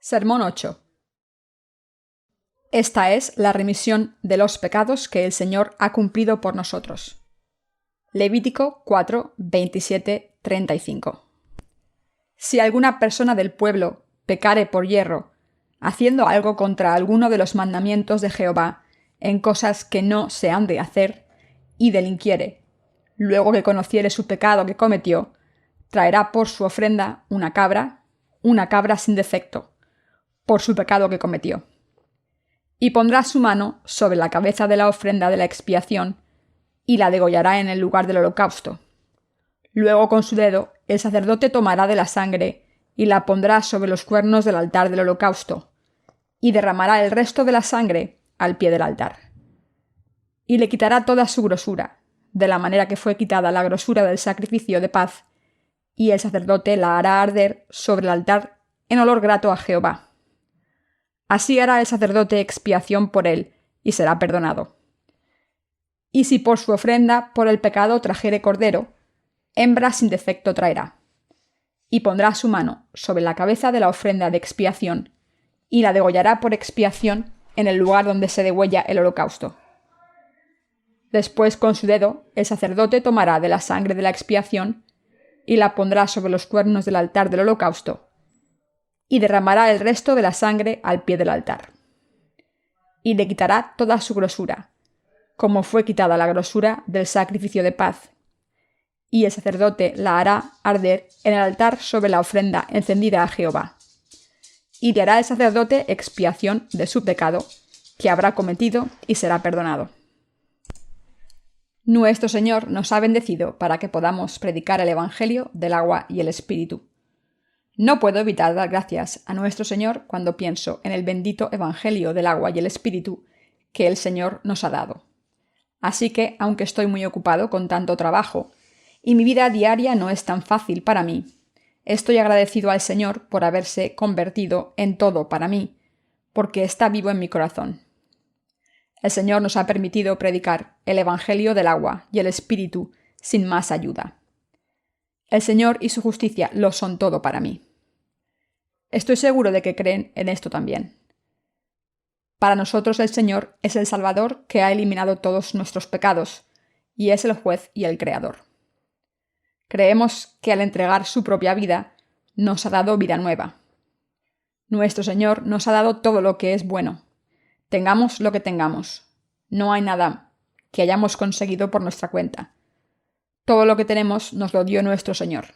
Sermón 8. Esta es la remisión de los pecados que el Señor ha cumplido por nosotros. Levítico 4, 27, 35. Si alguna persona del pueblo pecare por yerro, haciendo algo contra alguno de los mandamientos de Jehová, en cosas que no se han de hacer, y delinquiere, luego que conociere su pecado que cometió, traerá por su ofrenda una cabra sin defecto, por su pecado que cometió. Y pondrá su mano sobre la cabeza de la ofrenda de la expiación, y la degollará en el lugar del holocausto. Luego con su dedo el sacerdote tomará de la sangre, y la pondrá sobre los cuernos del altar del holocausto, y derramará el resto de la sangre al pie del altar. Y le quitará toda su grosura, de la manera que fue quitada la grosura del sacrificio de paz, y el sacerdote la hará arder sobre el altar en olor grato a Jehová. Así hará el sacerdote expiación por él, y será perdonado. Y si por su ofrenda por el pecado trajere cordero, hembra sin defecto traerá. Y pondrá su mano sobre la cabeza de la ofrenda de expiación, y la degollará por expiación en el lugar donde se degüella el holocausto. Después con su dedo el sacerdote tomará de la sangre de la expiación, y la pondrá sobre los cuernos del altar del holocausto, y derramará el resto de la sangre al pie del altar. Y le quitará toda su grosura, como fue quitada la grosura del sacrificio de paz, y el sacerdote la hará arder en el altar sobre la ofrenda encendida a Jehová. Y le hará el sacerdote expiación de su pecado, que habrá cometido, y será perdonado. Nuestro Señor nos ha bendecido para que podamos predicar el Evangelio del agua y el Espíritu. No puedo evitar dar gracias a nuestro Señor cuando pienso en el bendito Evangelio del agua y el Espíritu que el Señor nos ha dado. Así que, aunque estoy muy ocupado con tanto trabajo, y mi vida diaria no es tan fácil para mí, estoy agradecido al Señor por haberse convertido en todo para mí, porque está vivo en mi corazón. El Señor nos ha permitido predicar el Evangelio del agua y el Espíritu sin más ayuda. El Señor y su justicia lo son todo para mí. Estoy seguro de que creen en esto también. Para nosotros el Señor es el Salvador que ha eliminado todos nuestros pecados, y es el juez y el creador. Creemos que al entregar su propia vida, nos ha dado vida nueva. Nuestro Señor nos ha dado todo lo que es bueno. Tengamos lo que tengamos. No hay nada que hayamos conseguido por nuestra cuenta. Todo lo que tenemos nos lo dio nuestro Señor.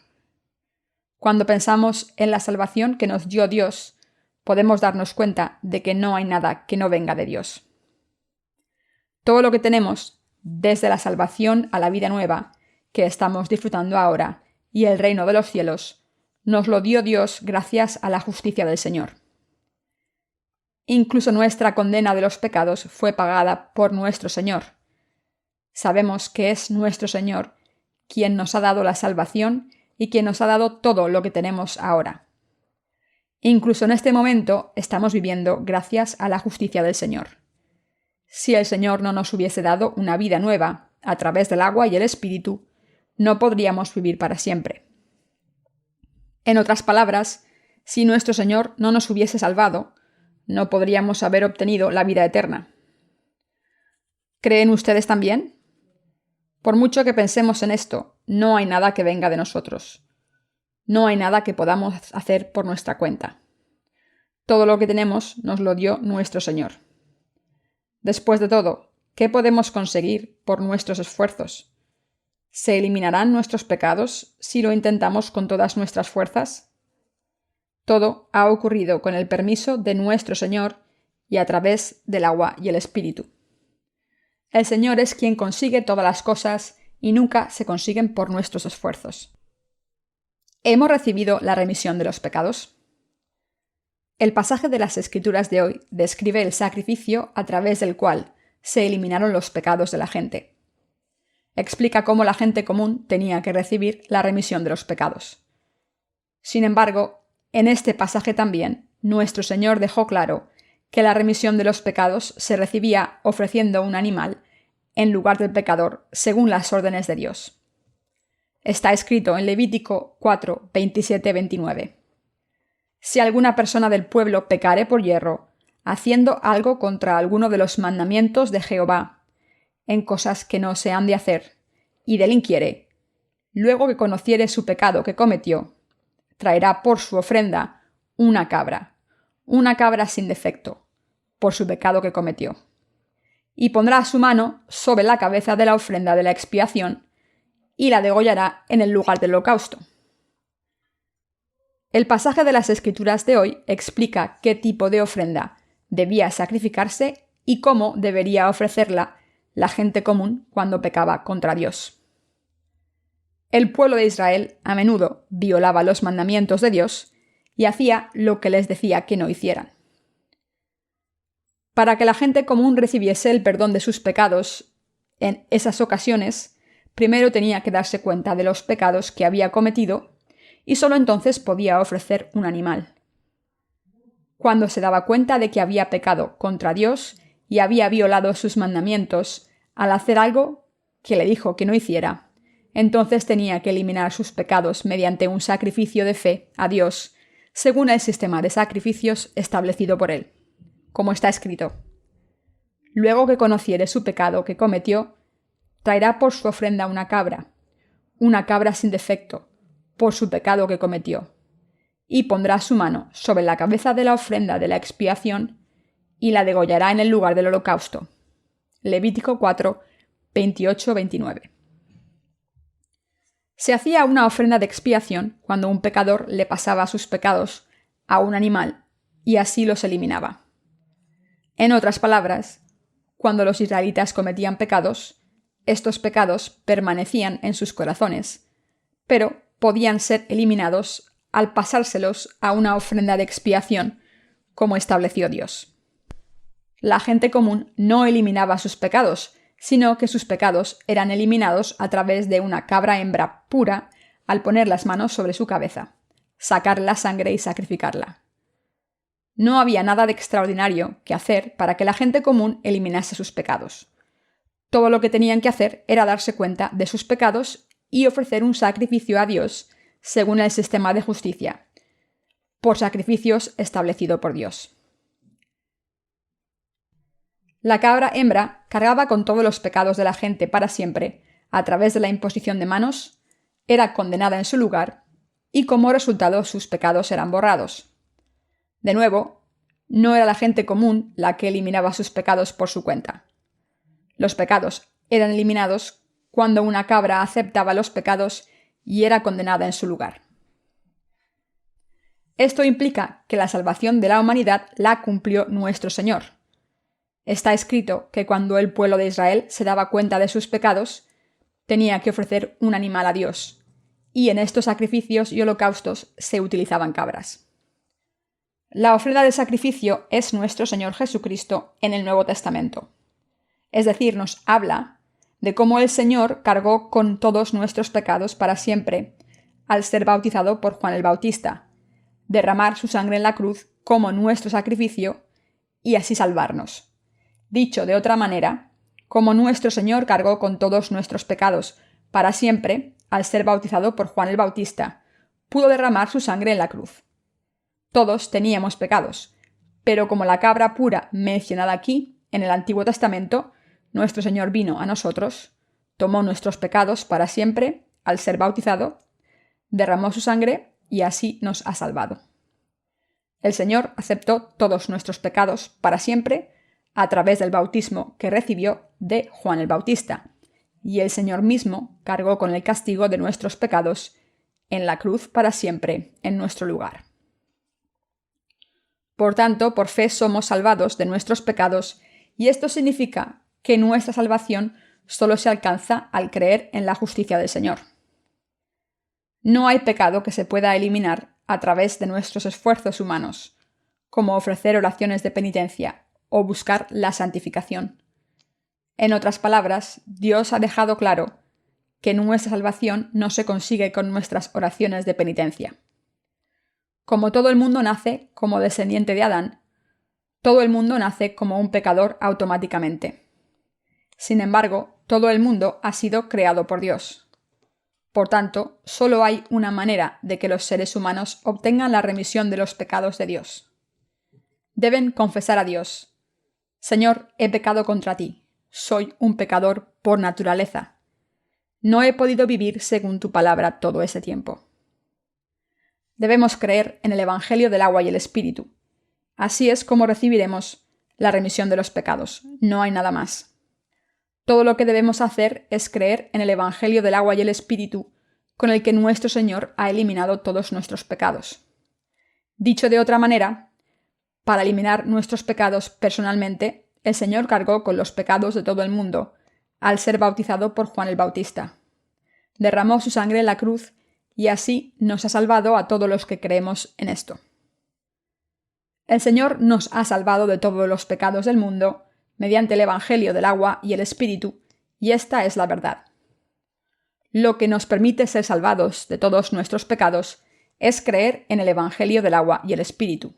Cuando pensamos en la salvación que nos dio Dios, podemos darnos cuenta de que no hay nada que no venga de Dios. Todo lo que tenemos, desde la salvación a la vida nueva, que estamos disfrutando ahora, y el reino de los cielos, nos lo dio Dios gracias a la justicia del Señor. Incluso nuestra condena de los pecados fue pagada por nuestro Señor. Sabemos que es nuestro Señor quien nos ha dado la salvación y quien nos ha dado todo lo que tenemos ahora. Incluso en este momento estamos viviendo gracias a la justicia del Señor. Si el Señor no nos hubiese dado una vida nueva a través del agua y el Espíritu, no podríamos vivir para siempre. En otras palabras, si nuestro Señor no nos hubiese salvado, no podríamos haber obtenido la vida eterna. ¿Creen ustedes también? Por mucho que pensemos en esto, no hay nada que venga de nosotros. No hay nada que podamos hacer por nuestra cuenta. Todo lo que tenemos nos lo dio nuestro Señor. Después de todo, ¿qué podemos conseguir por nuestros esfuerzos? ¿Se eliminarán nuestros pecados si lo intentamos con todas nuestras fuerzas? Todo ha ocurrido con el permiso de nuestro Señor y a través del agua y el Espíritu. El Señor es quien consigue todas las cosas y nunca se consiguen por nuestros esfuerzos. ¿Hemos recibido la remisión de los pecados? El pasaje de las Escrituras de hoy describe el sacrificio a través del cual se eliminaron los pecados de la gente. Explica cómo la gente común tenía que recibir la remisión de los pecados. Sin embargo, en este pasaje también, nuestro Señor dejó claro que la remisión de los pecados se recibía ofreciendo un animal en lugar del pecador según las órdenes de Dios. Está escrito en Levítico 4, 27-29. Si alguna persona del pueblo pecare por yerro, haciendo algo contra alguno de los mandamientos de Jehová, en cosas que no se han de hacer, y delinquiere, luego que conociere su pecado que cometió, traerá por su ofrenda una cabra sin defecto, por su pecado que cometió. Y pondrá su mano sobre la cabeza de la ofrenda de la expiación, y la degollará en el lugar del holocausto. El pasaje de las Escrituras de hoy explica qué tipo de ofrenda debía sacrificarse y cómo debería ofrecerla la gente común cuando pecaba contra Dios. El pueblo de Israel a menudo violaba los mandamientos de Dios y hacía lo que les decía que no hicieran. Para que la gente común recibiese el perdón de sus pecados en esas ocasiones, primero tenía que darse cuenta de los pecados que había cometido y solo entonces podía ofrecer un animal. Cuando se daba cuenta de que había pecado contra Dios y había violado sus mandamientos al hacer algo que le dijo que no hiciera, entonces tenía que eliminar sus pecados mediante un sacrificio de fe a Dios, según el sistema de sacrificios establecido por él, como está escrito. Luego que conociere su pecado que cometió, traerá por su ofrenda una cabra sin defecto, por su pecado que cometió, y pondrá su mano sobre la cabeza de la ofrenda de la expiación y la degollará en el lugar del holocausto. Levítico 4, 28-29. Se hacía una ofrenda de expiación cuando un pecador le pasaba sus pecados a un animal y así los eliminaba. En otras palabras, cuando los israelitas cometían pecados, estos pecados permanecían en sus corazones, pero podían ser eliminados al pasárselos a una ofrenda de expiación, como estableció Dios. La gente común no eliminaba sus pecados, sino que sus pecados eran eliminados a través de una cabra hembra pura al poner las manos sobre su cabeza, sacar la sangre y sacrificarla. No había nada de extraordinario que hacer para que la gente común eliminase sus pecados. Todo lo que tenían que hacer era darse cuenta de sus pecados y ofrecer un sacrificio a Dios según el sistema de justicia, por sacrificios establecido por Dios. La cabra hembra cargaba con todos los pecados de la gente para siempre, a través de la imposición de manos, era condenada en su lugar, y como resultado sus pecados eran borrados. De nuevo, no era la gente común la que eliminaba sus pecados por su cuenta. Los pecados eran eliminados cuando una cabra aceptaba los pecados y era condenada en su lugar. Esto implica que la salvación de la humanidad la cumplió nuestro Señor. Está escrito que cuando el pueblo de Israel se daba cuenta de sus pecados, tenía que ofrecer un animal a Dios, y en estos sacrificios y holocaustos se utilizaban cabras. La ofrenda de sacrificio es nuestro Señor Jesucristo en el Nuevo Testamento. Es decir, nos habla de cómo el Señor cargó con todos nuestros pecados para siempre, al ser bautizado por Juan el Bautista, derramar su sangre en la cruz como nuestro sacrificio y así salvarnos. Dicho de otra manera, como nuestro Señor cargó con todos nuestros pecados para siempre, al ser bautizado por Juan el Bautista, pudo derramar su sangre en la cruz. Todos teníamos pecados, pero como la cabra pura mencionada aquí, en el Antiguo Testamento, nuestro Señor vino a nosotros, tomó nuestros pecados para siempre, al ser bautizado, derramó su sangre y así nos ha salvado. El Señor aceptó todos nuestros pecados para siempre a través del bautismo que recibió de Juan el Bautista, y el Señor mismo cargó con el castigo de nuestros pecados en la cruz para siempre en nuestro lugar. Por tanto, por fe somos salvados de nuestros pecados, y esto significa que nuestra salvación solo se alcanza al creer en la justicia del Señor. No hay pecado que se pueda eliminar a través de nuestros esfuerzos humanos, como ofrecer oraciones de penitencia o buscar la santificación. En otras palabras, Dios ha dejado claro que nuestra salvación no se consigue con nuestras oraciones de penitencia. Como todo el mundo nace como descendiente de Adán, todo el mundo nace como un pecador automáticamente. Sin embargo, todo el mundo ha sido creado por Dios. Por tanto, solo hay una manera de que los seres humanos obtengan la remisión de los pecados de Dios. Deben confesar a Dios: Señor, he pecado contra ti. Soy un pecador por naturaleza. No he podido vivir según tu palabra todo ese tiempo. Debemos creer en el Evangelio del agua y el Espíritu. Así es como recibiremos la remisión de los pecados. No hay nada más. Todo lo que debemos hacer es creer en el Evangelio del agua y el Espíritu, con el que nuestro Señor ha eliminado todos nuestros pecados. Dicho de otra manera, para eliminar nuestros pecados personalmente, el Señor cargó con los pecados de todo el mundo, al ser bautizado por Juan el Bautista. Derramó su sangre en la cruz y así nos ha salvado a todos los que creemos en esto. El Señor nos ha salvado de todos los pecados del mundo mediante el Evangelio del agua y el Espíritu, y esta es la verdad. Lo que nos permite ser salvados de todos nuestros pecados es creer en el Evangelio del agua y el Espíritu.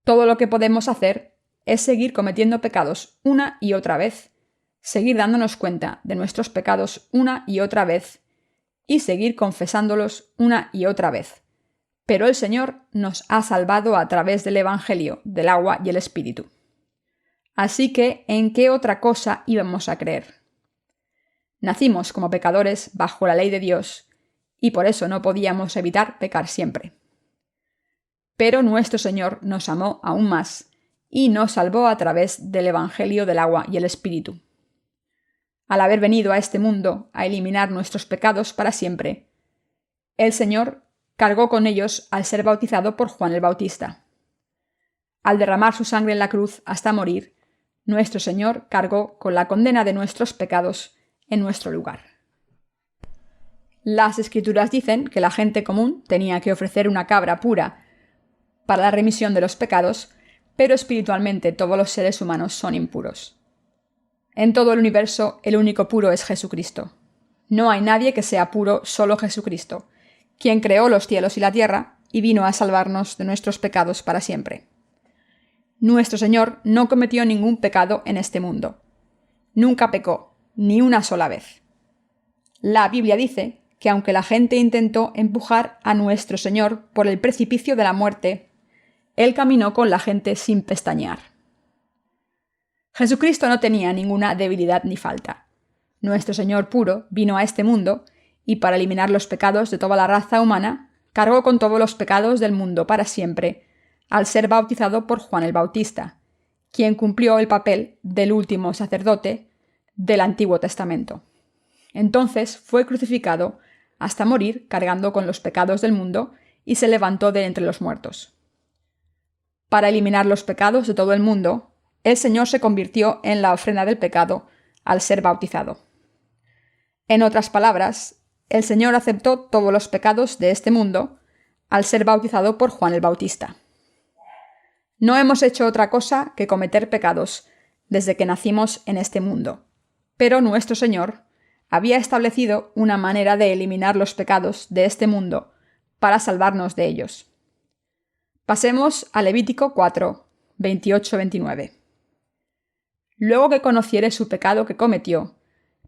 Todo lo que podemos hacer es seguir cometiendo pecados una y otra vez, seguir dándonos cuenta de nuestros pecados una y otra vez, y seguir confesándolos una y otra vez. Pero el Señor nos ha salvado a través del Evangelio, del agua y el Espíritu. Así que, ¿en qué otra cosa íbamos a creer? Nacimos como pecadores bajo la ley de Dios, y por eso no podíamos evitar pecar siempre. Pero nuestro Señor nos amó aún más, y nos salvó a través del Evangelio del agua y el Espíritu. Al haber venido a este mundo a eliminar nuestros pecados para siempre, el Señor cargó con ellos al ser bautizado por Juan el Bautista. Al derramar su sangre en la cruz hasta morir, nuestro Señor cargó con la condena de nuestros pecados en nuestro lugar. Las Escrituras dicen que la gente común tenía que ofrecer una cabra pura para la remisión de los pecados, pero espiritualmente todos los seres humanos son impuros. En todo el universo, el único puro es Jesucristo. No hay nadie que sea puro, solo Jesucristo, quien creó los cielos y la tierra y vino a salvarnos de nuestros pecados para siempre. Nuestro Señor no cometió ningún pecado en este mundo. Nunca pecó, ni una sola vez. La Biblia dice que aunque la gente intentó empujar a nuestro Señor por el precipicio de la muerte, Él caminó con la gente sin pestañear. Jesucristo no tenía ninguna debilidad ni falta. Nuestro Señor puro vino a este mundo y para eliminar los pecados de toda la raza humana, cargó con todos los pecados del mundo para siempre, al ser bautizado por Juan el Bautista, quien cumplió el papel del último sacerdote del Antiguo Testamento. Entonces fue crucificado hasta morir cargando con los pecados del mundo y se levantó de entre los muertos. Para eliminar los pecados de todo el mundo, el Señor se convirtió en la ofrenda del pecado al ser bautizado. En otras palabras, el Señor aceptó todos los pecados de este mundo al ser bautizado por Juan el Bautista. No hemos hecho otra cosa que cometer pecados desde que nacimos en este mundo, pero nuestro Señor había establecido una manera de eliminar los pecados de este mundo para salvarnos de ellos. Pasemos a Levítico 4, 28-29. Luego que conociere su pecado que cometió,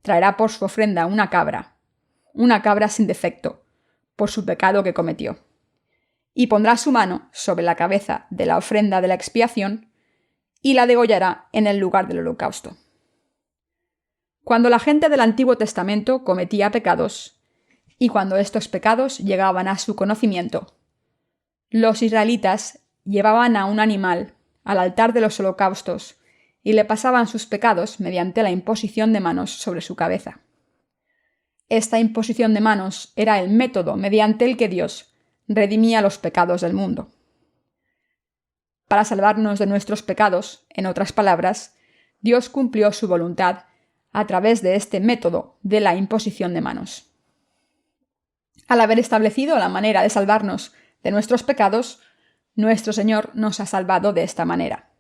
traerá por su ofrenda una cabra sin defecto, por su pecado que cometió. Y pondrá su mano sobre la cabeza de la ofrenda de la expiación y la degollará en el lugar del holocausto. Cuando la gente del Antiguo Testamento cometía pecados, y cuando estos pecados llegaban a su conocimiento, los israelitas llevaban a un animal al altar de los holocaustos y le pasaban sus pecados mediante la imposición de manos sobre su cabeza. Esta imposición de manos era el método mediante el que Dios redimía los pecados del mundo. Para salvarnos de nuestros pecados, en otras palabras, Dios cumplió su voluntad a través de este método de la imposición de manos. Al haber establecido la manera de salvarnos de nuestros pecados, nuestro Señor nos ha salvado de esta manera.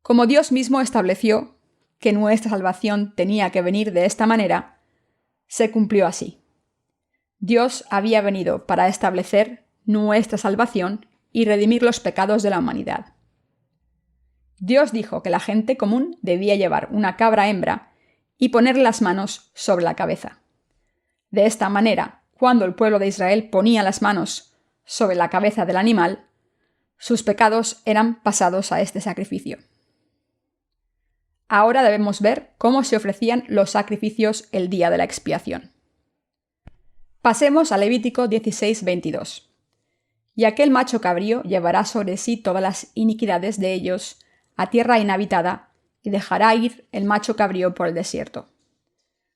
Como Dios mismo estableció que nuestra salvación tenía que venir de esta manera, se cumplió así. Dios había venido para establecer nuestra salvación y redimir los pecados de la humanidad. Dios dijo que la gente común debía llevar una cabra hembra y ponerle las manos sobre la cabeza. De esta manera, cuando el pueblo de Israel ponía las manos sobre la cabeza del animal, sus pecados eran pasados a este sacrificio. Ahora debemos ver cómo se ofrecían los sacrificios el día de la expiación. Pasemos a Levítico 16:22. Y aquel macho cabrío llevará sobre sí todas las iniquidades de ellos a tierra inhabitada, y dejará ir el macho cabrío por el desierto.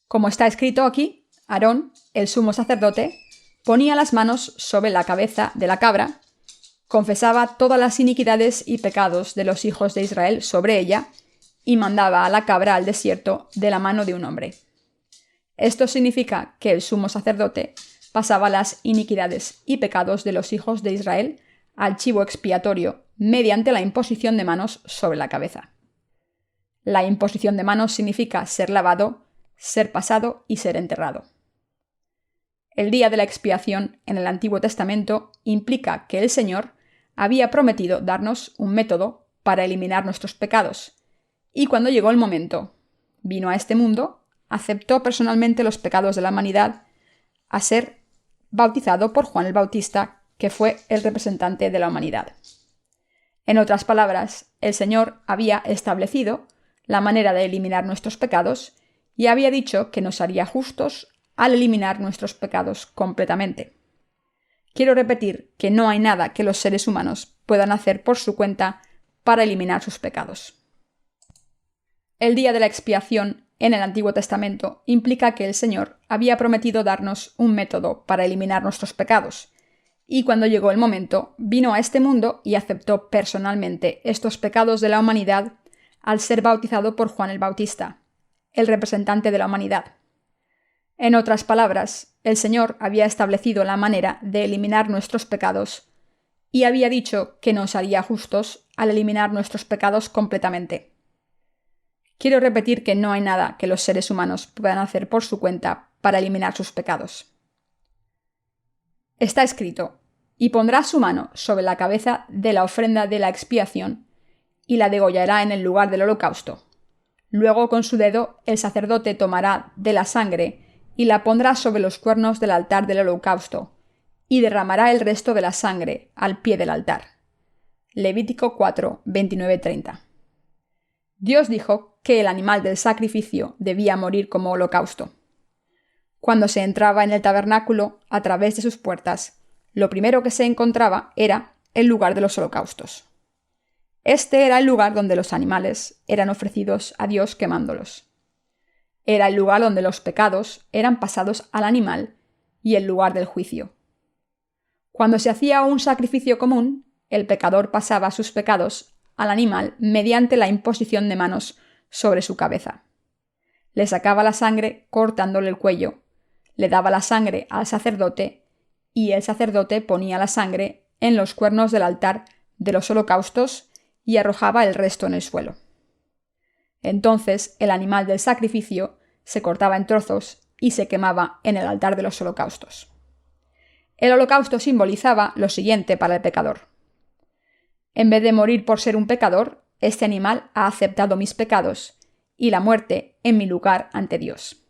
Como está escrito aquí, Aarón, el sumo sacerdote, ponía las manos sobre la cabeza de la cabra, confesaba todas las iniquidades y pecados de los hijos de Israel sobre ella, y mandaba a la cabra al desierto de la mano de un hombre. Esto significa que el sumo sacerdote pasaba las iniquidades y pecados de los hijos de Israel al chivo expiatorio mediante la imposición de manos sobre la cabeza. La imposición de manos significa ser lavado, ser pasado y ser enterrado. El día de la expiación en el Antiguo Testamento implica que el Señor había prometido darnos un método para eliminar nuestros pecados, y cuando llegó el momento, vino a este mundo, aceptó personalmente los pecados de la humanidad a ser bautizado por Juan el Bautista, que fue el representante de la humanidad. En otras palabras, el Señor había establecido la manera de eliminar nuestros pecados y había dicho que nos haría justos al eliminar nuestros pecados completamente. Quiero repetir que no hay nada que los seres humanos puedan hacer por su cuenta para eliminar sus pecados. El día de la expiación en el Antiguo Testamento implica que el Señor había prometido darnos un método para eliminar nuestros pecados, y cuando llegó el momento, vino a este mundo y aceptó personalmente estos pecados de la humanidad al ser bautizado por Juan el Bautista, el representante de la humanidad. En otras palabras, el Señor había establecido la manera de eliminar nuestros pecados y había dicho que nos haría justos al eliminar nuestros pecados completamente. Quiero repetir que no hay nada que los seres humanos puedan hacer por su cuenta para eliminar sus pecados. Está escrito: y pondrá su mano sobre la cabeza de la ofrenda de la expiación y la degollará en el lugar del holocausto. Luego con su dedo el sacerdote tomará de la sangre y la pondrá sobre los cuernos del altar del holocausto, y derramará el resto de la sangre al pie del altar. Levítico 4, 29-30. Dios dijo que el animal del sacrificio debía morir como holocausto. Cuando se entraba en el tabernáculo, a través de sus puertas, lo primero que se encontraba era el lugar de los holocaustos. Este era el lugar donde los animales eran ofrecidos a Dios quemándolos. Era el lugar donde los pecados eran pasados al animal y el lugar del juicio. Cuando se hacía un sacrificio común, el pecador pasaba sus pecados al animal mediante la imposición de manos sobre su cabeza. Le sacaba la sangre cortándole el cuello, le daba la sangre al sacerdote y el sacerdote ponía la sangre en los cuernos del altar de los holocaustos y arrojaba el resto en el suelo. Entonces el animal del sacrificio se cortaba en trozos y se quemaba en el altar de los holocaustos. El holocausto simbolizaba lo siguiente para el pecador: en vez de morir por ser un pecador, este animal ha aceptado mis pecados y la muerte en mi lugar ante Dios.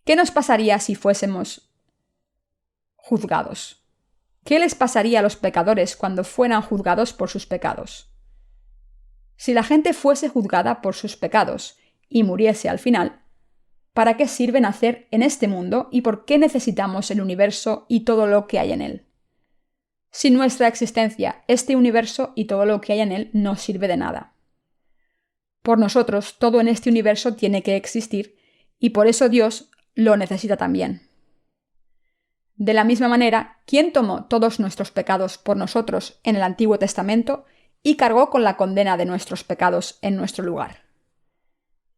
¿Qué nos pasaría si fuésemos juzgados? ¿Qué les pasaría a los pecadores cuando fueran juzgados por sus pecados? Si la gente fuese juzgada por sus pecados y muriese al final, ¿para qué sirve nacer en este mundo y por qué necesitamos el universo y todo lo que hay en él? Sin nuestra existencia, este universo y todo lo que hay en él no sirve de nada. Por nosotros, todo en este universo tiene que existir y por eso Dios lo necesita también. De la misma manera, ¿quién tomó todos nuestros pecados por nosotros en el Antiguo Testamento y cargó con la condena de nuestros pecados en nuestro lugar?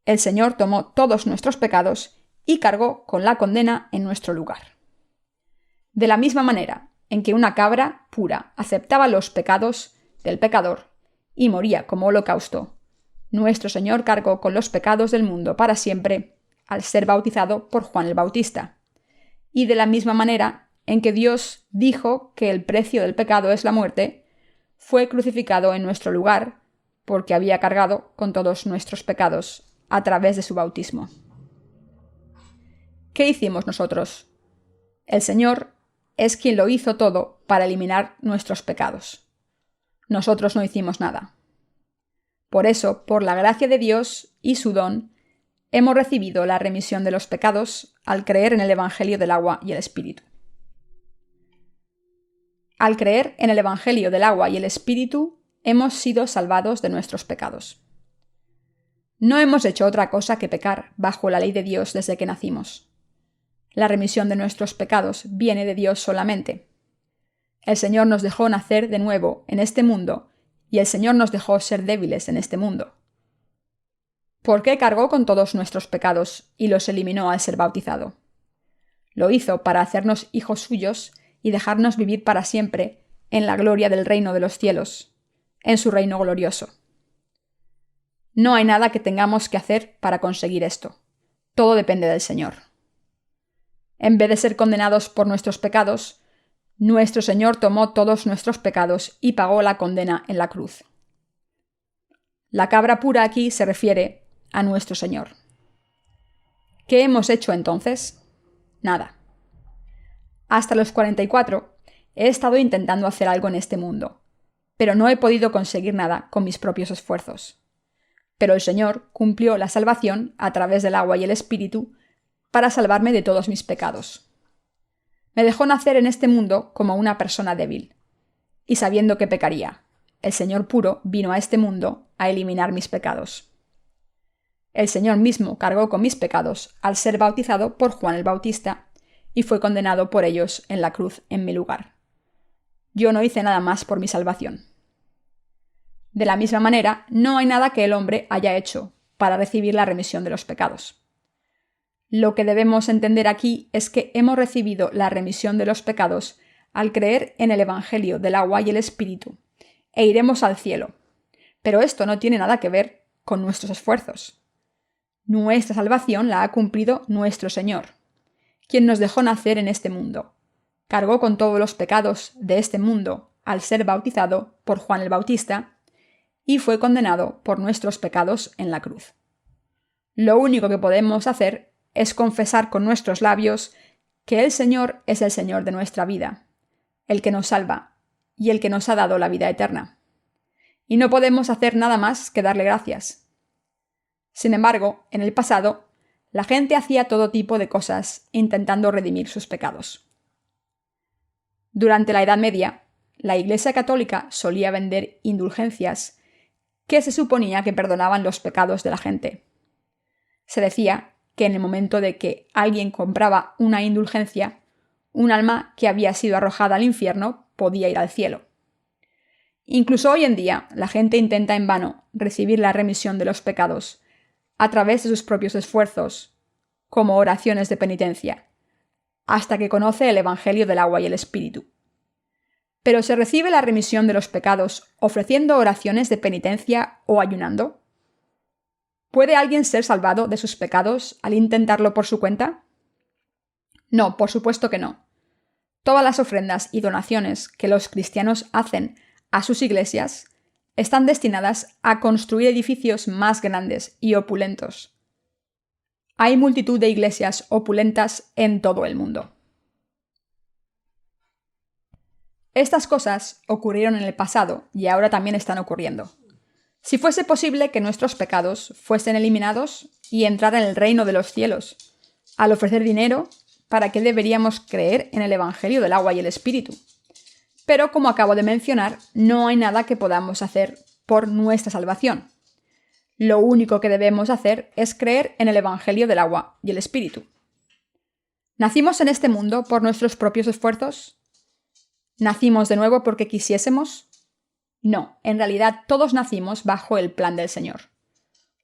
El Señor tomó todos nuestros pecados y cargó con la condena en nuestro lugar. De la misma manera en que una cabra pura aceptaba los pecados del pecador y moría como holocausto, nuestro Señor cargó con los pecados del mundo para siempre al ser bautizado por Juan el Bautista. Y de la misma manera en que Dios dijo que el precio del pecado es la muerte, fue crucificado en nuestro lugar porque había cargado con todos nuestros pecados a través de su bautismo. ¿Qué hicimos nosotros? El Señor es quien lo hizo todo para eliminar nuestros pecados. Nosotros no hicimos nada. Por eso, por la gracia de Dios y su don, hemos recibido la remisión de los pecados al creer en el Evangelio del agua y el Espíritu. Al creer en el Evangelio del agua y el Espíritu, hemos sido salvados de nuestros pecados. No hemos hecho otra cosa que pecar bajo la ley de Dios desde que nacimos. La remisión de nuestros pecados viene de Dios solamente. El Señor nos dejó nacer de nuevo en este mundo y el Señor nos dejó ser débiles en este mundo. ¿Por qué cargó con todos nuestros pecados y los eliminó al ser bautizado? Lo hizo para hacernos hijos suyos y dejarnos vivir para siempre en la gloria del reino de los cielos, en su reino glorioso. No hay nada que tengamos que hacer para conseguir esto. Todo depende del Señor. En vez de ser condenados por nuestros pecados, nuestro Señor tomó todos nuestros pecados y pagó la condena en la cruz. La cabra pura aquí se refiere a nuestro Señor. ¿Qué hemos hecho entonces? Nada. Hasta los 44 he estado intentando hacer algo en este mundo, pero no he podido conseguir nada con mis propios esfuerzos. Pero el Señor cumplió la salvación a través del agua y el Espíritu para salvarme de todos mis pecados. Me dejó nacer en este mundo como una persona débil, y sabiendo que pecaría, el Señor puro vino a este mundo a eliminar mis pecados. El Señor mismo cargó con mis pecados al ser bautizado por Juan el Bautista y fue condenado por ellos en la cruz en mi lugar. Yo no hice nada más por mi salvación. De la misma manera, no hay nada que el hombre haya hecho para recibir la remisión de los pecados. Lo que debemos entender aquí es que hemos recibido la remisión de los pecados al creer en el Evangelio del agua y el Espíritu, e iremos al cielo. Pero esto no tiene nada que ver con nuestros esfuerzos. Nuestra salvación la ha cumplido nuestro Señor, quien nos dejó nacer en este mundo. Cargó con todos los pecados de este mundo al ser bautizado por Juan el Bautista y fue condenado por nuestros pecados en la cruz. Lo único que podemos hacer es confesar con nuestros labios que el Señor es el Señor de nuestra vida, el que nos salva y el que nos ha dado la vida eterna. Y no podemos hacer nada más que darle gracias. Sin embargo, en el pasado, la gente hacía todo tipo de cosas intentando redimir sus pecados. Durante la Edad Media, la Iglesia Católica solía vender indulgencias que se suponía que perdonaban los pecados de la gente. Se decía que en el momento de que alguien compraba una indulgencia, un alma que había sido arrojada al infierno podía ir al cielo. Incluso hoy en día, la gente intenta en vano recibir la remisión de los pecados a través de sus propios esfuerzos, como oraciones de penitencia, hasta que conoce el Evangelio del agua y el Espíritu. ¿Pero se recibe la remisión de los pecados ofreciendo oraciones de penitencia o ayunando? ¿Puede alguien ser salvado de sus pecados al intentarlo por su cuenta? No, por supuesto que no. Todas las ofrendas y donaciones que los cristianos hacen a sus iglesias están destinadas a construir edificios más grandes y opulentos. Hay multitud de iglesias opulentas en todo el mundo. Estas cosas ocurrieron en el pasado y ahora también están ocurriendo. Si fuese posible que nuestros pecados fuesen eliminados y entrar en el reino de los cielos, al ofrecer dinero, ¿para qué deberíamos creer en el Evangelio del agua y el Espíritu? Pero, como acabo de mencionar, no hay nada que podamos hacer por nuestra salvación. Lo único que debemos hacer es creer en el Evangelio del agua y el Espíritu. ¿Nacimos en este mundo por nuestros propios esfuerzos? ¿Nacimos de nuevo porque quisiésemos? No, en realidad todos nacimos bajo el plan del Señor.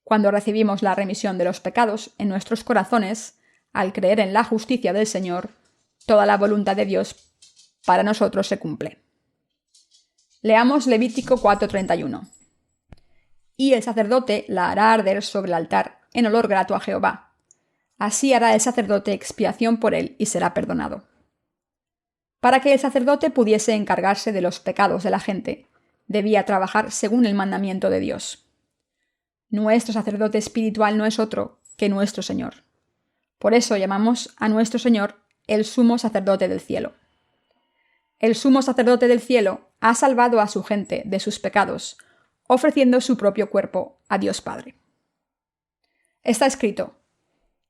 Cuando recibimos la remisión de los pecados en nuestros corazones, al creer en la justicia del Señor, toda la voluntad de Dios para nosotros se cumple. Leamos Levítico 4:31. Y el sacerdote la hará arder sobre el altar en olor grato a Jehová. Así hará el sacerdote expiación por él y será perdonado. Para que el sacerdote pudiese encargarse de los pecados de la gente, debía trabajar según el mandamiento de Dios. Nuestro sacerdote espiritual no es otro que nuestro Señor. Por eso llamamos a nuestro Señor el sumo sacerdote del cielo. El sumo sacerdote del cielo ha salvado a su gente de sus pecados, ofreciendo su propio cuerpo a Dios Padre. Está escrito: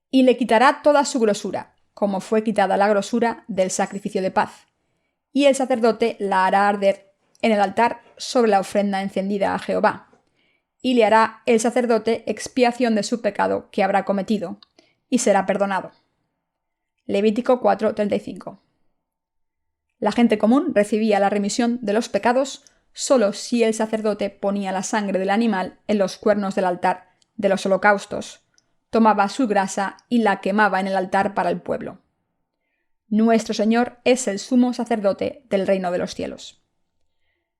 y le quitará toda su grosura, como fue quitada la grosura del sacrificio de paz, y el sacerdote la hará arder en el altar sobre la ofrenda encendida a Jehová, y le hará el sacerdote expiación de su pecado que habrá cometido, y será perdonado. Levítico 4:35. La gente común recibía la remisión de los pecados solo si el sacerdote ponía la sangre del animal en los cuernos del altar de los holocaustos, tomaba su grasa y la quemaba en el altar para el pueblo. Nuestro Señor es el sumo sacerdote del reino de los cielos.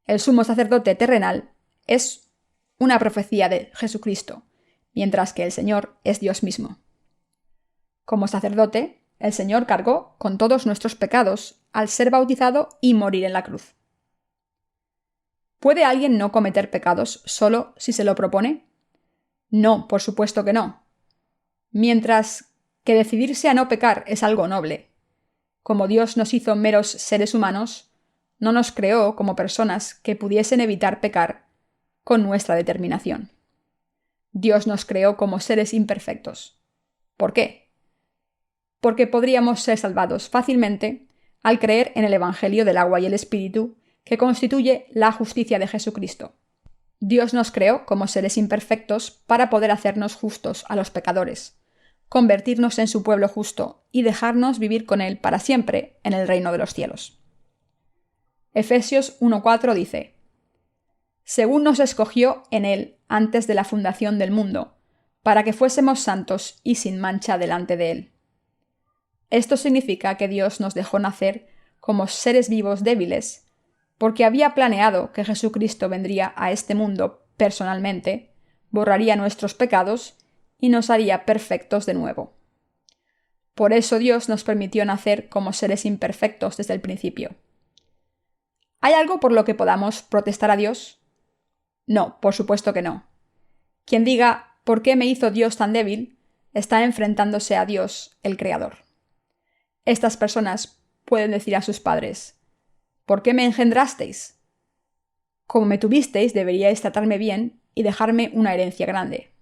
El sumo sacerdote terrenal es una profecía de Jesucristo, mientras que el Señor es Dios mismo. Como sacerdote, el Señor cargó con todos nuestros pecados al ser bautizado y morir en la cruz. ¿Puede alguien no cometer pecados solo si se lo propone? No, por supuesto que no. Mientras que decidirse a no pecar es algo noble. Como Dios nos hizo meros seres humanos, no nos creó como personas que pudiesen evitar pecar con nuestra determinación. Dios nos creó como seres imperfectos. ¿Por qué? Porque podríamos ser salvados fácilmente al creer en el Evangelio del agua y el Espíritu, que constituye la justicia de Jesucristo. Dios nos creó como seres imperfectos para poder hacernos justos a los pecadores, convertirnos en su pueblo justo y dejarnos vivir con Él para siempre en el reino de los cielos. Efesios 1:4 dice: según nos escogió en Él antes de la fundación del mundo, para que fuésemos santos y sin mancha delante de Él. Esto significa que Dios nos dejó nacer como seres vivos débiles, porque había planeado que Jesucristo vendría a este mundo personalmente, borraría nuestros pecados y nos haría perfectos de nuevo. Por eso Dios nos permitió nacer como seres imperfectos desde el principio. ¿Hay algo por lo que podamos protestar a Dios? No, por supuesto que no. Quien diga ¿por qué me hizo Dios tan débil?, está enfrentándose a Dios, el Creador. Estas personas pueden decir a sus padres: ¿por qué me engendrasteis? Como me tuvisteis, deberíais tratarme bien y dejarme una herencia grande.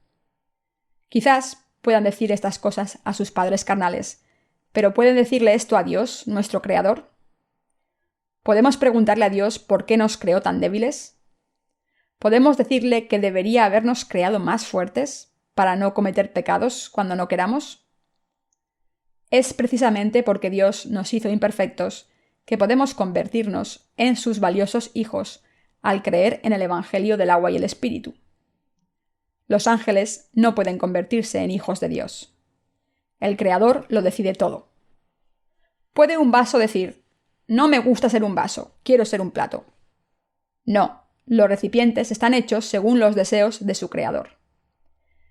Quizás puedan decir estas cosas a sus padres carnales, pero ¿pueden decirle esto a Dios, nuestro Creador? ¿Podemos preguntarle a Dios por qué nos creó tan débiles? ¿Podemos decirle que debería habernos creado más fuertes para no cometer pecados cuando no queramos? Es precisamente porque Dios nos hizo imperfectos que podemos convertirnos en sus valiosos hijos al creer en el Evangelio del agua y el Espíritu. Los ángeles no pueden convertirse en hijos de Dios. El Creador lo decide todo. ¿Puede un vaso decir: no me gusta ser un vaso, quiero ser un plato? No, los recipientes están hechos según los deseos de su Creador.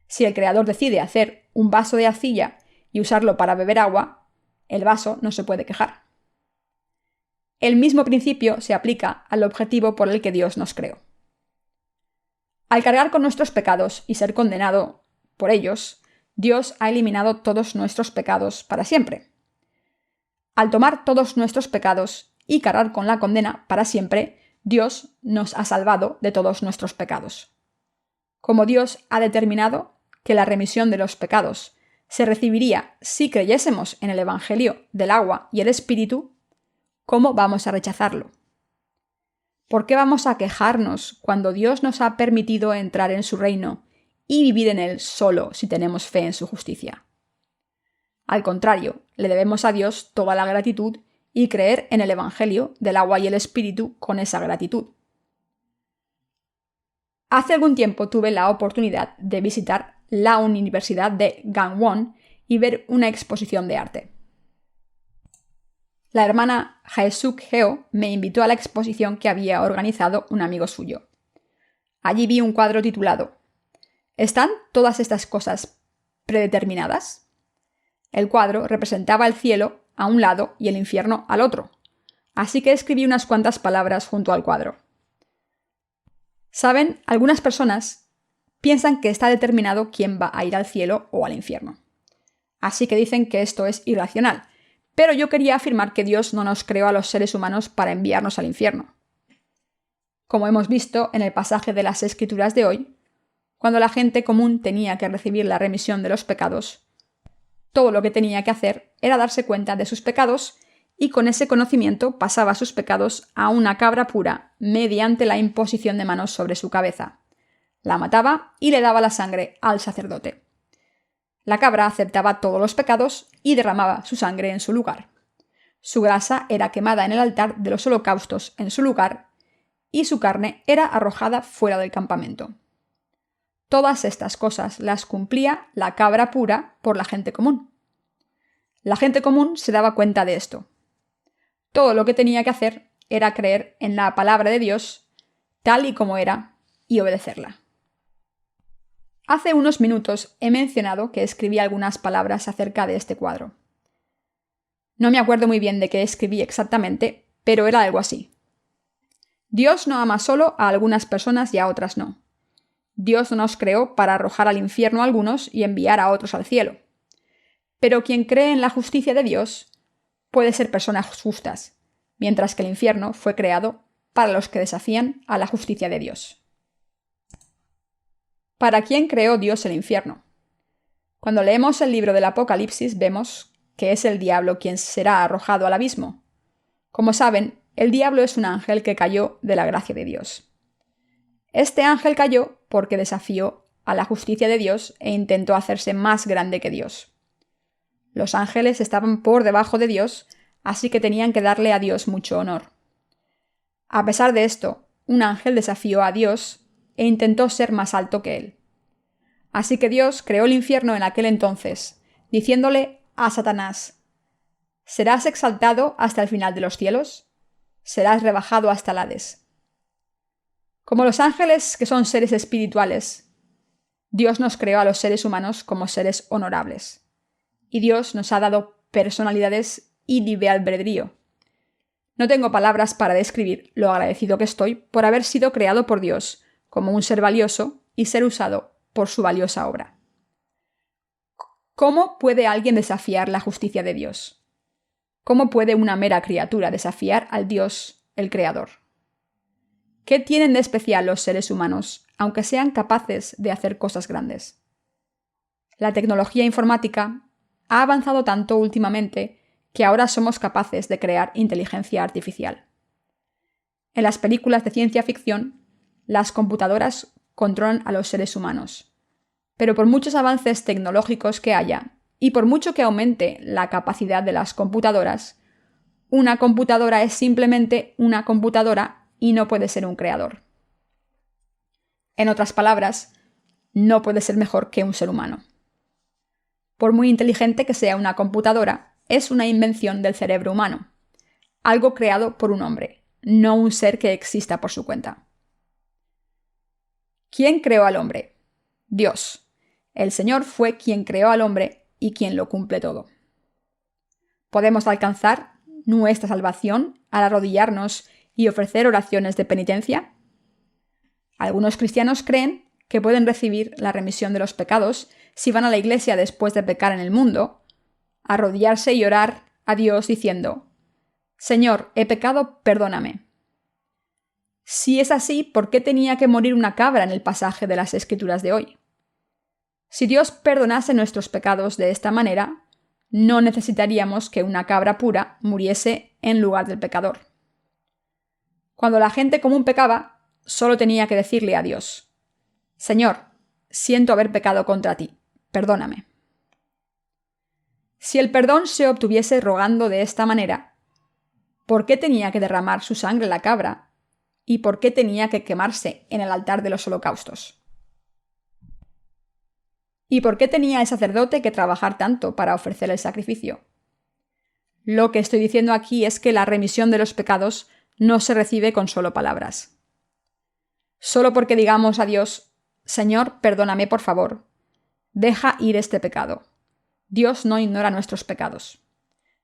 Si el Creador decide hacer un vaso de arcilla y usarlo para beber agua, el vaso no se puede quejar. El mismo principio se aplica al objetivo por el que Dios nos creó. Al cargar con nuestros pecados y ser condenado por ellos, Dios ha eliminado todos nuestros pecados para siempre. Al tomar todos nuestros pecados y cargar con la condena para siempre, Dios nos ha salvado de todos nuestros pecados. Como Dios ha determinado que la remisión de los pecados se recibiría si creyésemos en el Evangelio del agua y el Espíritu, ¿cómo vamos a rechazarlo? ¿Por qué vamos a quejarnos cuando Dios nos ha permitido entrar en su reino y vivir en él solo si tenemos fe en su justicia? Al contrario, le debemos a Dios toda la gratitud y creer en el Evangelio del agua y el Espíritu con esa gratitud. Hace algún tiempo tuve la oportunidad de visitar la Universidad de Gangwon y ver una exposición de arte. La hermana Hae-suk Heo me invitó a la exposición que había organizado un amigo suyo. Allí vi un cuadro titulado ¿Están todas estas cosas predeterminadas? El cuadro representaba el cielo a un lado y el infierno al otro, así que escribí unas cuantas palabras junto al cuadro. ¿Saben? Algunas personas piensan que está determinado quién va a ir al cielo o al infierno. así que dicen que esto es irracional. Pero yo quería afirmar que Dios no nos creó a los seres humanos para enviarnos al infierno. Como hemos visto en el pasaje de las Escrituras de hoy, cuando la gente común tenía que recibir la remisión de los pecados, todo lo que tenía que hacer era darse cuenta de sus pecados y con ese conocimiento pasaba sus pecados a una cabra pura mediante la imposición de manos sobre su cabeza. La mataba y le daba la sangre al sacerdote. La cabra aceptaba todos los pecados y derramaba su sangre en su lugar. Su grasa era quemada en el altar de los holocaustos en su lugar y su carne era arrojada fuera del campamento. Todas estas cosas las cumplía la cabra pura por la gente común. La gente común se daba cuenta de esto. Todo lo que tenía que hacer era creer en la palabra de Dios tal y como era y obedecerla. Hace unos minutos he mencionado que escribí algunas palabras acerca de este cuadro. No me acuerdo muy bien de qué escribí exactamente, pero era algo así. Dios no ama solo a algunas personas y a otras no. Dios no nos creó para arrojar al infierno a algunos y enviar a otros al cielo. Pero quien cree en la justicia de Dios puede ser personas justas, mientras que el infierno fue creado para los que desafían a la justicia de Dios. ¿Para quién creó Dios el infierno? Cuando leemos el libro del Apocalipsis vemos que es el diablo quien será arrojado al abismo. Como saben, el diablo es un ángel que cayó de la gracia de Dios. Este ángel cayó porque desafió a la justicia de Dios e intentó hacerse más grande que Dios. Los ángeles estaban por debajo de Dios, así que tenían que darle a Dios mucho honor. A pesar de esto, un ángel desafió a Dios e intentó ser más alto que él. Así que Dios creó el infierno en aquel entonces, diciéndole a Satanás: ¿serás exaltado hasta el final de los cielos? Serás rebajado hasta el Hades. Como los ángeles, que son seres espirituales, Dios nos creó a los seres humanos como seres honorables. Y Dios nos ha dado personalidades y libre albedrío. No tengo palabras para describir lo agradecido que estoy por haber sido creado por Dios como un ser valioso y ser usado por su valiosa obra. ¿Cómo puede alguien desafiar la justicia de Dios? ¿Cómo puede una mera criatura desafiar al Dios, el Creador? ¿Qué tienen de especial los seres humanos, aunque sean capaces de hacer cosas grandes? La tecnología informática ha avanzado tanto últimamente que ahora somos capaces de crear inteligencia artificial. En las películas de ciencia ficción, las computadoras controlan a los seres humanos. Pero por muchos avances tecnológicos que haya, y por mucho que aumente la capacidad de las computadoras, una computadora es simplemente una computadora y no puede ser un creador. En otras palabras, no puede ser mejor que un ser humano. Por muy inteligente que sea una computadora, es una invención del cerebro humano, algo creado por un hombre, no un ser que exista por su cuenta. ¿Quién creó al hombre? Dios. El Señor fue quien creó al hombre y quien lo cumple todo. ¿Podemos alcanzar nuestra salvación al arrodillarnos y ofrecer oraciones de penitencia? Algunos cristianos creen que pueden recibir la remisión de los pecados si van a la iglesia después de pecar en el mundo, arrodillarse y orar a Dios diciendo: Señor, he pecado, perdóname. Si es así, ¿por qué tenía que morir una cabra en el pasaje de las Escrituras de hoy? Si Dios perdonase nuestros pecados de esta manera, no necesitaríamos que una cabra pura muriese en lugar del pecador. Cuando la gente común pecaba, solo tenía que decirle a Dios: Señor, siento haber pecado contra ti, perdóname. Si el perdón se obtuviese rogando de esta manera, ¿por qué tenía que derramar su sangre la cabra? ¿Y por qué tenía que quemarse en el altar de los holocaustos? ¿Y por qué tenía el sacerdote que trabajar tanto para ofrecer el sacrificio? Lo que estoy diciendo aquí es que la remisión de los pecados no se recibe con solo palabras. Solo porque digamos a Dios: Señor, perdóname por favor, deja ir este pecado. Dios no ignora nuestros pecados.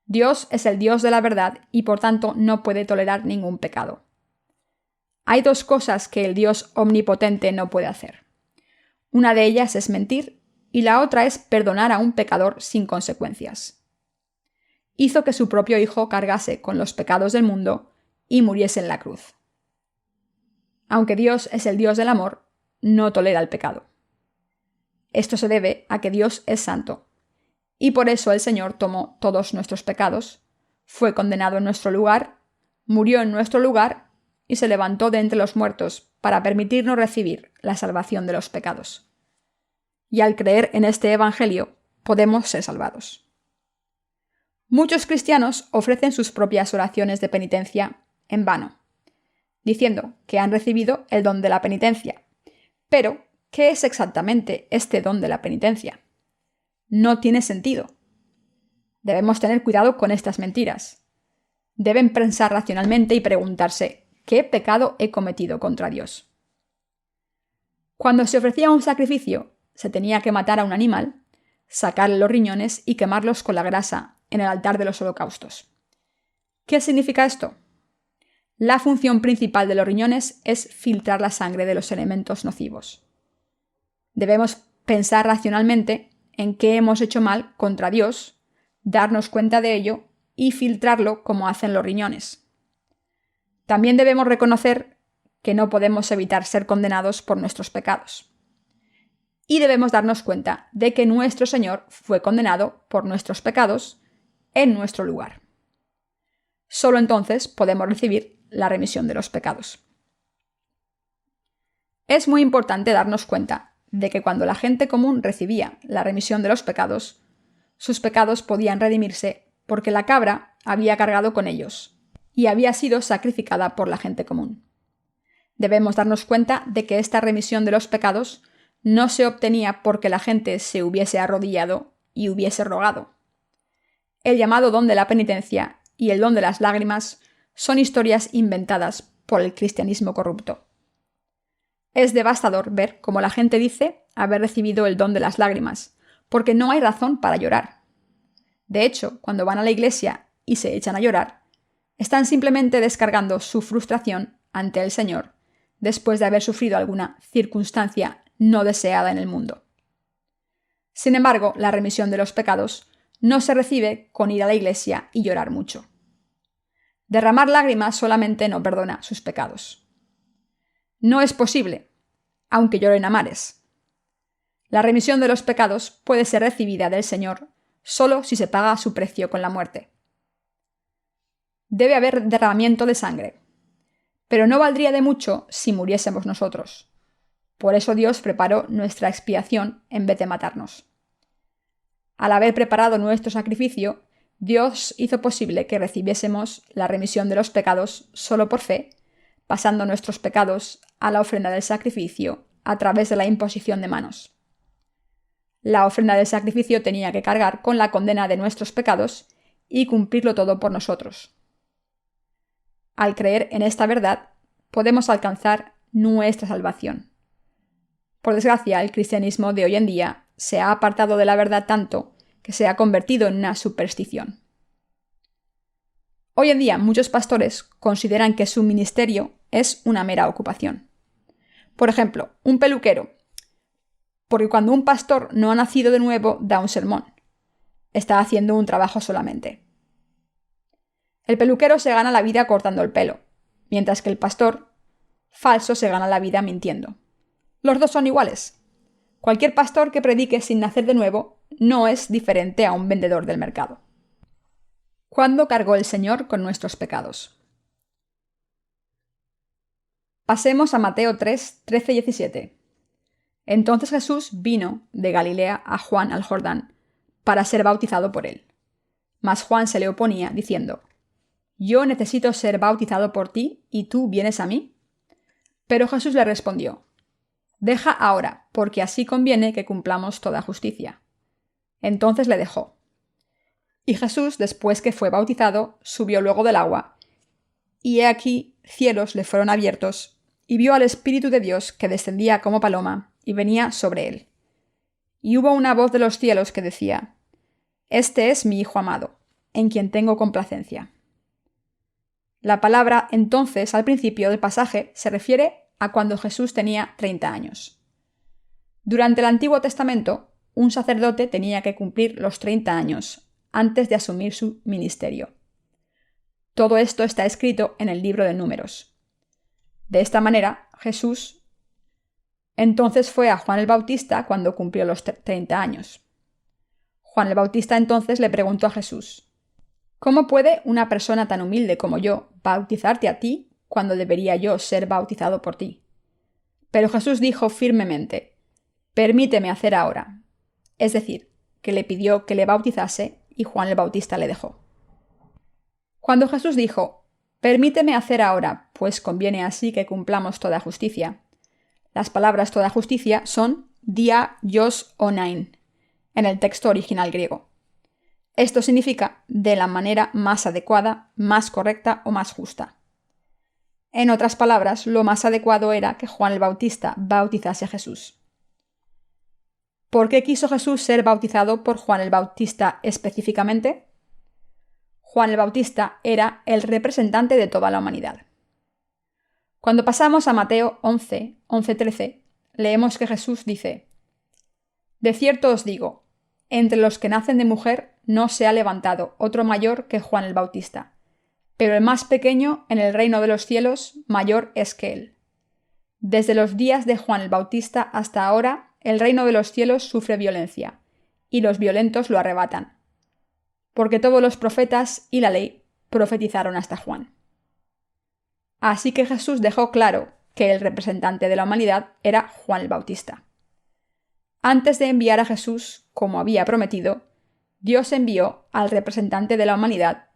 Dios es el Dios de la verdad y por tanto no puede tolerar ningún pecado. Hay dos cosas que el Dios omnipotente no puede hacer. Una de ellas es mentir y la otra es perdonar a un pecador sin consecuencias. Hizo que su propio Hijo cargase con los pecados del mundo y muriese en la cruz. Aunque Dios es el Dios del amor, no tolera el pecado. Esto se debe a que Dios es santo, y por eso el Señor tomó todos nuestros pecados, fue condenado en nuestro lugar, murió en nuestro lugar y se levantó de entre los muertos para permitirnos recibir la salvación de los pecados. Y al creer en este Evangelio, podemos ser salvados. Muchos cristianos ofrecen sus propias oraciones de penitencia en vano, diciendo que han recibido el don de la penitencia. Pero, ¿qué es exactamente este don de la penitencia? No tiene sentido. Debemos tener cuidado con estas mentiras. Deben pensar racionalmente y preguntarse, ¿qué pecado he cometido contra Dios? Cuando se ofrecía un sacrificio, se tenía que matar a un animal, sacarle los riñones y quemarlos con la grasa en el altar de los holocaustos. ¿Qué significa esto? La función principal de los riñones es filtrar la sangre de los elementos nocivos. Debemos pensar racionalmente en qué hemos hecho mal contra Dios, darnos cuenta de ello y filtrarlo como hacen los riñones. También debemos reconocer que no podemos evitar ser condenados por nuestros pecados. Y debemos darnos cuenta de que nuestro Señor fue condenado por nuestros pecados en nuestro lugar. Solo entonces podemos recibir la remisión de los pecados. Es muy importante darnos cuenta de que cuando la gente común recibía la remisión de los pecados, sus pecados podían redimirse porque la cabra había cargado con ellos y había sido sacrificada por la gente común. Debemos darnos cuenta de que esta remisión de los pecados no se obtenía porque la gente se hubiese arrodillado y hubiese rogado. El llamado don de la penitencia y el don de las lágrimas son historias inventadas por el cristianismo corrupto. Es devastador ver cómo la gente dice haber recibido el don de las lágrimas, porque no hay razón para llorar. De hecho, cuando van a la iglesia y se echan a llorar, están simplemente descargando su frustración ante el Señor después de haber sufrido alguna circunstancia no deseada en el mundo. Sin embargo, la remisión de los pecados no se recibe con ir a la iglesia y llorar mucho. Derramar lágrimas solamente no perdona sus pecados. No es posible, aunque lloren a mares. La remisión de los pecados puede ser recibida del Señor solo si se paga su precio con la muerte. Debe haber derramamiento de sangre, pero no valdría de mucho si muriésemos nosotros. Por eso Dios preparó nuestra expiación en vez de matarnos. Al haber preparado nuestro sacrificio, Dios hizo posible que recibiésemos la remisión de los pecados solo por fe, pasando nuestros pecados a la ofrenda del sacrificio a través de la imposición de manos. La ofrenda del sacrificio tenía que cargar con la condena de nuestros pecados y cumplirlo todo por nosotros. Al creer en esta verdad, podemos alcanzar nuestra salvación. Por desgracia, el cristianismo de hoy en día se ha apartado de la verdad tanto que se ha convertido en una superstición. Hoy en día, muchos pastores consideran que su ministerio es una mera ocupación. Por ejemplo, un peluquero, porque cuando un pastor no ha nacido de nuevo da un sermón. Está haciendo un trabajo solamente. El peluquero se gana la vida cortando el pelo, mientras que el pastor falso se gana la vida mintiendo. Los dos son iguales. Cualquier pastor que predique sin nacer de nuevo no es diferente a un vendedor del mercado. ¿Cuándo cargó el Señor con nuestros pecados? Pasemos a Mateo 3, 13 y 17. Entonces Jesús vino de Galilea a Juan al Jordán para ser bautizado por él. Mas Juan se le oponía, diciendo: «Yo necesito ser bautizado por ti, ¿y tú vienes a mí?» Pero Jesús le respondió: «Deja ahora, porque así conviene que cumplamos toda justicia». Entonces le dejó. Y Jesús, después que fue bautizado, subió luego del agua, y he aquí cielos le fueron abiertos, y vio al Espíritu de Dios que descendía como paloma y venía sobre él. Y hubo una voz de los cielos que decía: «Este es mi Hijo amado, en quien tengo complacencia». La palabra entonces al principio del pasaje se refiere a cuando Jesús tenía 30 años. Durante el Antiguo Testamento, un sacerdote tenía que cumplir los 30 años antes de asumir su ministerio. Todo esto está escrito en el libro de Números. De esta manera, Jesús entonces fue a Juan el Bautista cuando cumplió los 30 años. Juan el Bautista entonces le preguntó a Jesús: ¿Cómo puede una persona tan humilde como yo bautizarte a ti cuando debería yo ser bautizado por ti? Pero Jesús dijo firmemente: Permíteme hacer ahora. Es decir, que le pidió que le bautizase y Juan el Bautista le dejó. Cuando Jesús dijo: Permíteme hacer ahora, pues conviene así que cumplamos toda justicia. Las palabras toda justicia son dia ios onein en el texto original griego. Esto significa de la manera más adecuada, más correcta o más justa. En otras palabras, lo más adecuado era que Juan el Bautista bautizase a Jesús. ¿Por qué quiso Jesús ser bautizado por Juan el Bautista específicamente? Juan el Bautista era el representante de toda la humanidad. Cuando pasamos a Mateo 11:13, leemos que Jesús dice: De cierto os digo, entre los que nacen de mujer no se ha levantado otro mayor que Juan el Bautista, pero el más pequeño en el reino de los cielos mayor es que él. Desde los días de Juan el Bautista hasta ahora, el reino de los cielos sufre violencia, y los violentos lo arrebatan, porque todos los profetas y la ley profetizaron hasta Juan. Así que Jesús dejó claro que el representante de la humanidad era Juan el Bautista. Antes de enviar a Jesús, como había prometido, Dios envió al representante de la humanidad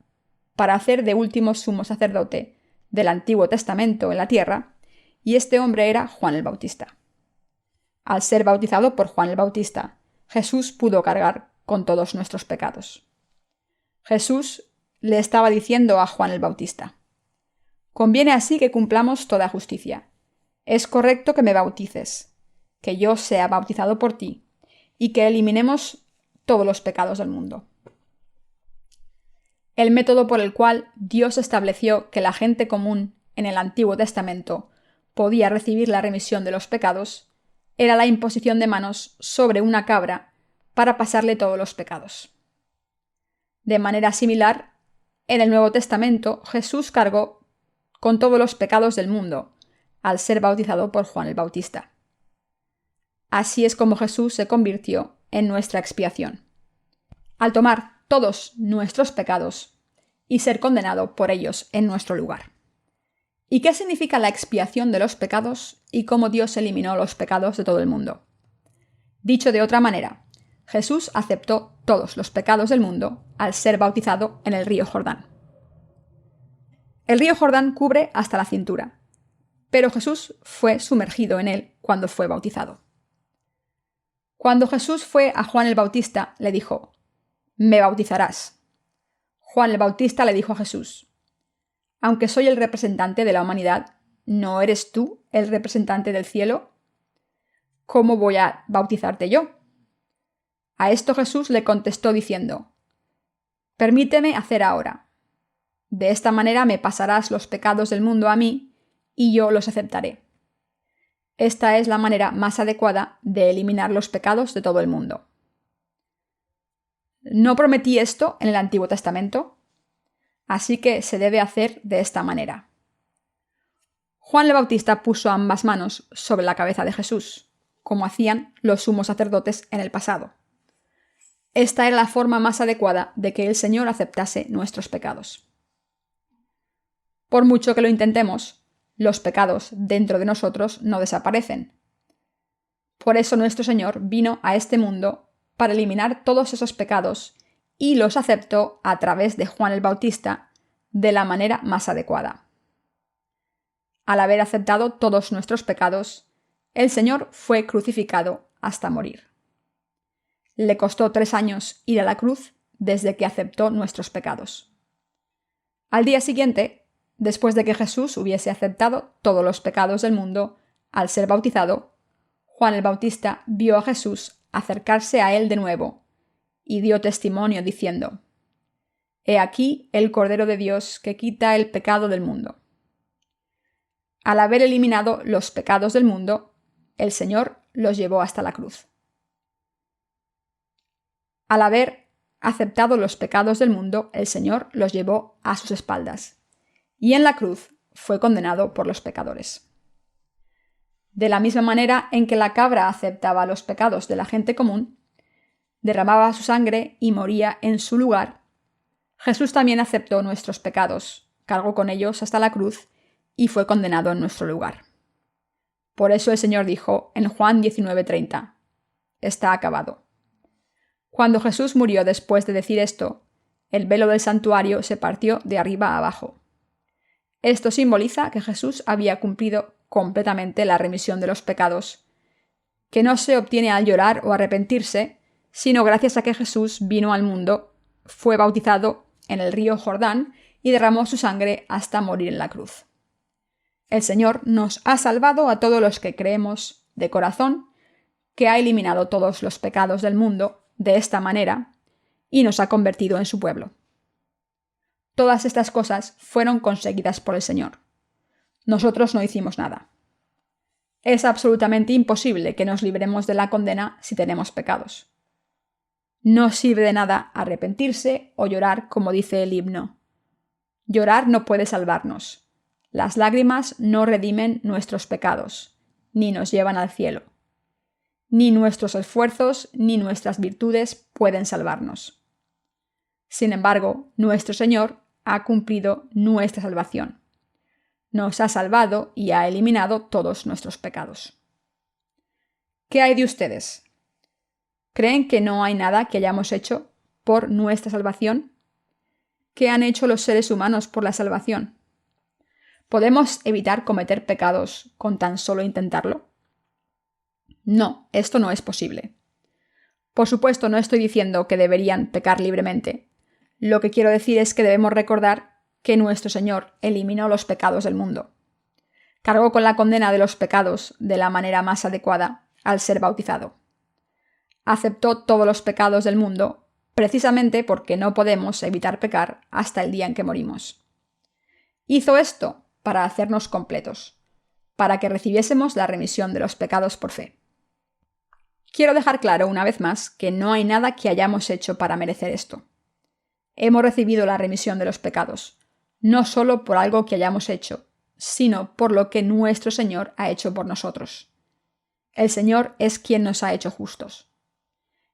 para hacer de último sumo sacerdote del Antiguo Testamento en la tierra, y este hombre era Juan el Bautista. Al ser bautizado por Juan el Bautista, Jesús pudo cargar con todos nuestros pecados. Jesús le estaba diciendo a Juan el Bautista: Conviene así que cumplamos toda justicia. Es correcto que me bautices, que yo sea bautizado por ti, y que eliminemos todos los pecados del mundo. El método por el cual Dios estableció que la gente común en el Antiguo Testamento podía recibir la remisión de los pecados era la imposición de manos sobre una cabra para pasarle todos los pecados. De manera similar, en el Nuevo Testamento Jesús cargó con todos los pecados del mundo al ser bautizado por Juan el Bautista. Así es como Jesús se convirtió en nuestra expiación, al tomar todos nuestros pecados y ser condenado por ellos en nuestro lugar. ¿Y qué significa la expiación de los pecados y cómo Dios eliminó los pecados de todo el mundo? Dicho de otra manera, Jesús aceptó todos los pecados del mundo al ser bautizado en el río Jordán. El río Jordán cubre hasta la cintura, pero Jesús fue sumergido en él cuando fue bautizado. Cuando Jesús fue a Juan el Bautista, le dijo: «Me bautizarás». Juan el Bautista le dijo a Jesús: «Aunque soy el representante de la humanidad, ¿no eres tú el representante del cielo? ¿Cómo voy a bautizarte yo?». A esto Jesús le contestó diciendo: «Permíteme hacer ahora. De esta manera me pasarás los pecados del mundo a mí, y yo los aceptaré». Esta es la manera más adecuada de eliminar los pecados de todo el mundo. ¿No prometí esto en el Antiguo Testamento? Así que se debe hacer de esta manera. Juan el Bautista puso ambas manos sobre la cabeza de Jesús, como hacían los sumos sacerdotes en el pasado. Esta era la forma más adecuada de que el Señor aceptase nuestros pecados. Por mucho que lo intentemos, los pecados dentro de nosotros no desaparecen. Por eso nuestro Señor vino a este mundo para eliminar todos esos pecados y los aceptó a través de Juan el Bautista de la manera más adecuada. Al haber aceptado todos nuestros pecados, el Señor fue crucificado hasta morir. Le costó 3 años ir a la cruz desde que aceptó nuestros pecados. Al día siguiente, después de que Jesús hubiese aceptado todos los pecados del mundo al ser bautizado, Juan el Bautista vio a Jesús acercarse a él de nuevo y dio testimonio diciendo: «He aquí el Cordero de Dios que quita el pecado del mundo». Al haber eliminado los pecados del mundo, el Señor los llevó hasta la cruz. Al haber aceptado los pecados del mundo, el Señor los llevó a sus espaldas, y en la cruz fue condenado por los pecadores. De la misma manera en que la cabra aceptaba los pecados de la gente común, derramaba su sangre y moría en su lugar, Jesús también aceptó nuestros pecados, cargó con ellos hasta la cruz y fue condenado en nuestro lugar. Por eso el Señor dijo en Juan 19:30, «Está acabado». Cuando Jesús murió después de decir esto, el velo del santuario se partió de arriba a abajo. Esto simboliza que Jesús había cumplido completamente la remisión de los pecados, que no se obtiene al llorar o arrepentirse, sino gracias a que Jesús vino al mundo, fue bautizado en el río Jordán y derramó su sangre hasta morir en la cruz. El Señor nos ha salvado a todos los que creemos de corazón, que ha eliminado todos los pecados del mundo de esta manera y nos ha convertido en su pueblo. Todas estas cosas fueron conseguidas por el Señor. Nosotros no hicimos nada. Es absolutamente imposible que nos libremos de la condena si tenemos pecados. No sirve de nada arrepentirse o llorar como dice el himno. Llorar no puede salvarnos. Las lágrimas no redimen nuestros pecados, ni nos llevan al cielo. Ni nuestros esfuerzos ni nuestras virtudes pueden salvarnos. Sin embargo, nuestro Señor ha cumplido nuestra salvación. Nos ha salvado y ha eliminado todos nuestros pecados. ¿Qué hay de ustedes? ¿Creen que no hay nada que hayamos hecho por nuestra salvación? ¿Qué han hecho los seres humanos por la salvación? ¿Podemos evitar cometer pecados con tan solo intentarlo? No, esto no es posible. Por supuesto, no estoy diciendo que deberían pecar libremente. Lo que quiero decir es que debemos recordar que nuestro Señor eliminó los pecados del mundo. Cargó con la condena de los pecados de la manera más adecuada al ser bautizado. Aceptó todos los pecados del mundo, precisamente porque no podemos evitar pecar hasta el día en que morimos. Hizo esto para hacernos completos, para que recibiésemos la remisión de los pecados por fe. Quiero dejar claro una vez más que no hay nada que hayamos hecho para merecer esto. Hemos recibido la remisión de los pecados, no solo por algo que hayamos hecho, sino por lo que nuestro Señor ha hecho por nosotros. El Señor es quien nos ha hecho justos.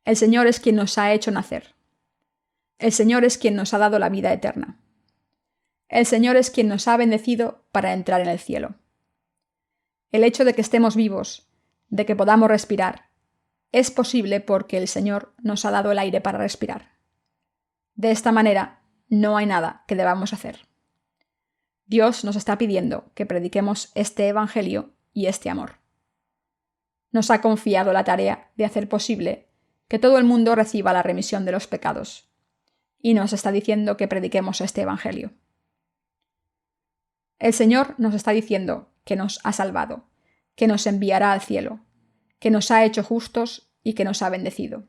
El Señor es quien nos ha hecho nacer. El Señor es quien nos ha dado la vida eterna. El Señor es quien nos ha bendecido para entrar en el cielo. El hecho de que estemos vivos, de que podamos respirar, es posible porque el Señor nos ha dado el aire para respirar. De esta manera, no hay nada que debamos hacer. Dios nos está pidiendo que prediquemos este Evangelio y este amor. Nos ha confiado la tarea de hacer posible que todo el mundo reciba la remisión de los pecados, y nos está diciendo que prediquemos este Evangelio. El Señor nos está diciendo que nos ha salvado, que nos enviará al cielo, que nos ha hecho justos y que nos ha bendecido.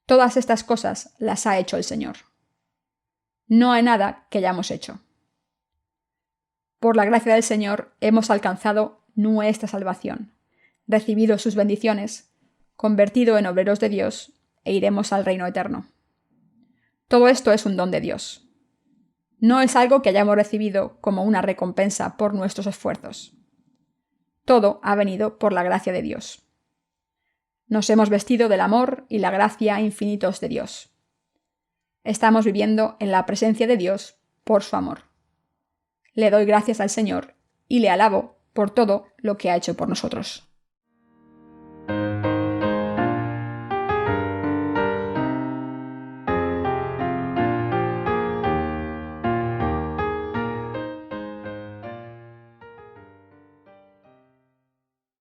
Todas estas cosas las ha hecho el Señor. No hay nada que hayamos hecho. Por la gracia del Señor hemos alcanzado nuestra salvación, recibido sus bendiciones, convertido en obreros de Dios e iremos al reino eterno. Todo esto es un don de Dios. No es algo que hayamos recibido como una recompensa por nuestros esfuerzos. Todo ha venido por la gracia de Dios. Nos hemos vestido del amor y la gracia infinitos de Dios. Estamos viviendo en la presencia de Dios por su amor. Le doy gracias al Señor y le alabo por todo lo que ha hecho por nosotros.